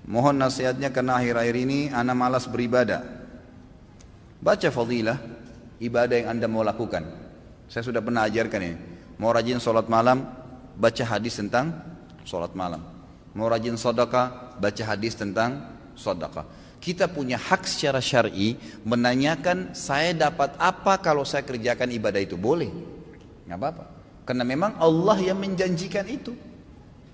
Mohon nasihatnya karena akhir-akhir ini ana malas beribadah. Baca fadilah ibadah yang anda mau lakukan. Saya sudah pernah ajarkan ini. Mau rajin sholat malam, baca hadis tentang sholat malam. Mau rajin sedekah, baca hadis tentang sedekah. Kita punya hak secara syar'i menanyakan saya dapat apa kalau saya kerjakan ibadah itu. Boleh, nggak apa-apa. Karena memang Allah yang menjanjikan itu,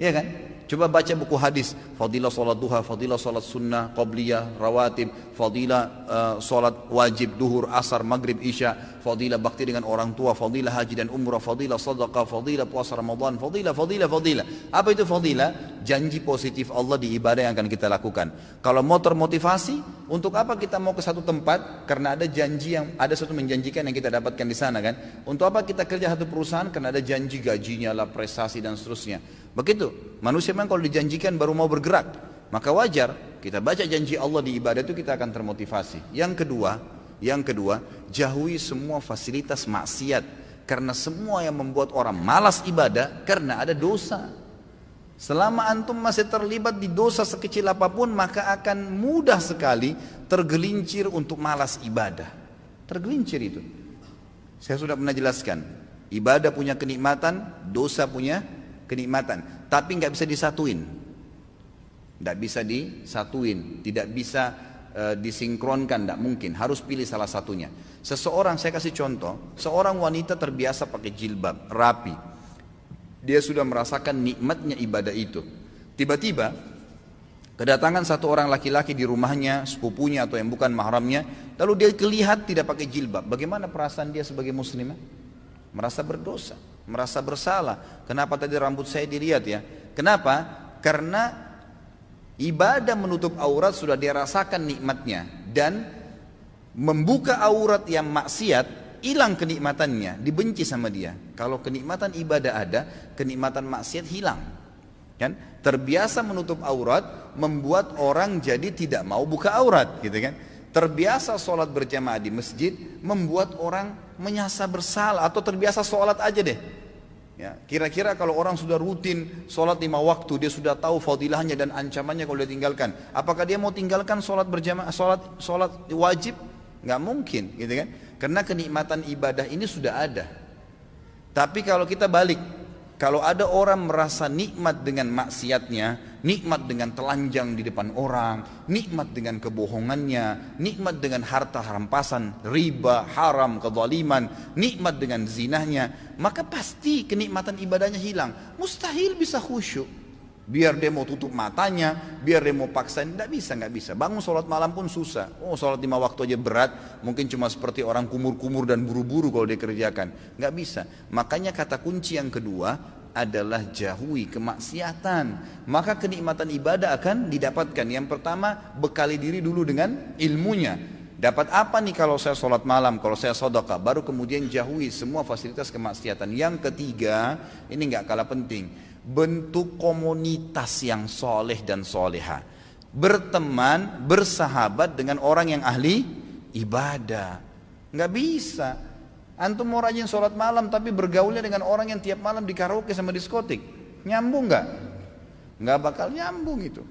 ya kan? Coba baca buku hadis, fadilah sholat duha, fadilah sholat sunnah, qabliyah, rawatib, fadilah sholat wajib, duhur, asar, maghrib, isya, fadilah bakti dengan orang tua, fadilah haji dan umrah, fadilah sadaqah, fadilah puasa Ramadan, fadilah. Apa itu fadilah? Janji positif Allah di ibadah yang akan kita lakukan. Kalau mau termotivasi, untuk apa kita mau ke satu tempat? Karena ada janji yang ada satu menjanjikan yang kita dapatkan di sana kan. Untuk apa kita kerja satu perusahaan? Karena ada janji gajinya lah, prestasi dan seterusnya. Begitu, manusia memang kalau dijanjikan baru mau bergerak. Maka wajar kita baca janji Allah di ibadah itu kita akan termotivasi. Yang kedua, jauhi semua fasilitas maksiat. Karena semua yang membuat orang malas ibadah karena ada dosa. Selama antum masih terlibat di dosa sekecil apapun, maka akan mudah sekali tergelincir untuk malas ibadah. Tergelincir itu. Saya sudah pernah jelaskan, ibadah punya kenikmatan, dosa punya kenikmatan, tapi nggak bisa disatuin, tidak bisa disinkronkan, tidak mungkin, harus pilih salah satunya. Seseorang, saya kasih contoh, seorang wanita terbiasa pakai jilbab, rapi, dia sudah merasakan nikmatnya ibadah itu. Tiba-tiba kedatangan satu orang laki-laki di rumahnya, sepupunya atau yang bukan mahramnya, lalu dia kelihatan tidak pakai jilbab. Bagaimana perasaan dia sebagai muslimah? Merasa berdosa, merasa bersalah. Kenapa tadi rambut saya dilihat ya? Kenapa? Karena ibadah menutup aurat sudah dia rasakan nikmatnya, dan membuka aurat yang maksiat hilang kenikmatannya, dibenci sama dia. Kalau kenikmatan ibadah ada, kenikmatan maksiat hilang. Kan? Terbiasa menutup aurat membuat orang jadi tidak mau buka aurat, gitu kan? Terbiasa sholat berjamaah di masjid membuat orang menyasa bersalah, atau terbiasa sholat aja deh. Ya, kira-kira kalau orang sudah rutin sholat 5 waktu, dia sudah tahu fadilahnya dan ancamannya kalau dia tinggalkan. Apakah dia mau tinggalkan sholat berjamaah, sholat wajib? Nggak mungkin, gitu kan? Karena kenikmatan ibadah ini sudah ada. Tapi kalau kita balik, kalau ada orang merasa nikmat dengan maksiatnya, nikmat dengan telanjang di depan orang, nikmat dengan kebohongannya, nikmat dengan harta rampasan, riba, haram, kezaliman, nikmat dengan zinahnya, maka pasti kenikmatan ibadahnya hilang. Mustahil bisa khusyuk. Biar dia mau tutup matanya, biar dia mau paksain, nggak bisa. Bangun sholat malam pun susah. Sholat 5 waktu aja berat, mungkin cuma seperti orang kumur-kumur dan buru-buru kalau dia kerjakan. Nggak bisa. Makanya kata kunci yang kedua adalah jauhi kemaksiatan. Maka kenikmatan ibadah akan didapatkan. Yang pertama, bekali diri dulu dengan ilmunya. Dapat apa nih kalau saya sholat malam, kalau saya sedekah, baru kemudian jauhi semua fasilitas kemaksiatan. Yang ketiga, ini nggak kalah penting, bentuk komunitas yang soleh dan soleha. Berteman, bersahabat dengan orang yang ahli ibadah. Nggak bisa. Antum mau rajin sholat malam tapi bergaulnya dengan orang yang tiap malam di karaoke sama diskotik. Nyambung nggak? Nggak bakal nyambung itu.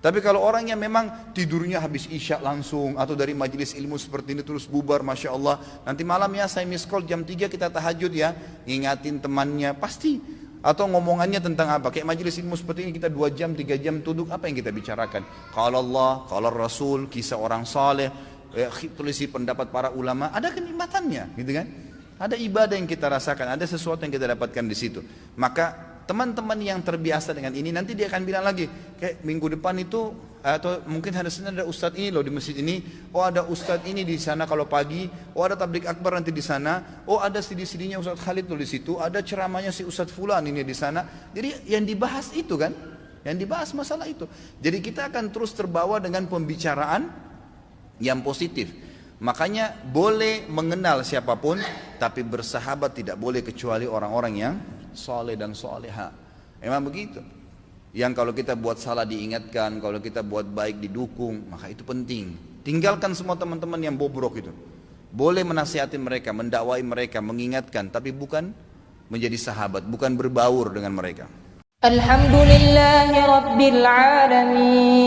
Tapi kalau orang yang memang tidurnya habis isya langsung, atau dari majelis ilmu seperti ini terus bubar, Masya Allah, nanti malam ya saya miss call jam 3 kita tahajud ya, ngingatin temannya, pasti. Atau ngomongannya tentang apa, kayak majelis ilmu seperti ini kita 2 jam, 3 jam duduk, apa yang kita bicarakan? Qala Allah, qala Rasul, kisah orang saleh, tulisi pendapat para ulama, ada kenikmatannya, gitu kan? Ada ibadah yang kita rasakan, ada sesuatu yang kita dapatkan di situ. Maka teman-teman yang terbiasa dengan ini, nanti dia akan bilang lagi, kayak minggu depan itu, atau mungkin hari Senin ada ustadz ini loh di masjid ini, oh ada ustadz ini di sana kalau pagi, oh ada tablik akbar nanti di sana, oh ada CD-CD-nya Ustadz Khalid tuh di situ, ada ceramahnya si Ustadz Fulan ini di sana. Jadi yang dibahas itu kan, yang dibahas masalah itu. Jadi kita akan terus terbawa dengan pembicaraan yang positif. Makanya boleh mengenal siapapun, tapi bersahabat tidak boleh kecuali orang-orang yang soleh dan soleha. Memang begitu. Yang kalau kita buat salah diingatkan, kalau kita buat baik didukung, maka itu penting. Tinggalkan semua teman-teman yang bobrok itu. Boleh menasihati mereka, mendakwai mereka, mengingatkan, tapi bukan menjadi sahabat, bukan berbaur dengan mereka. Alhamdulillahi Rabbil Alamin.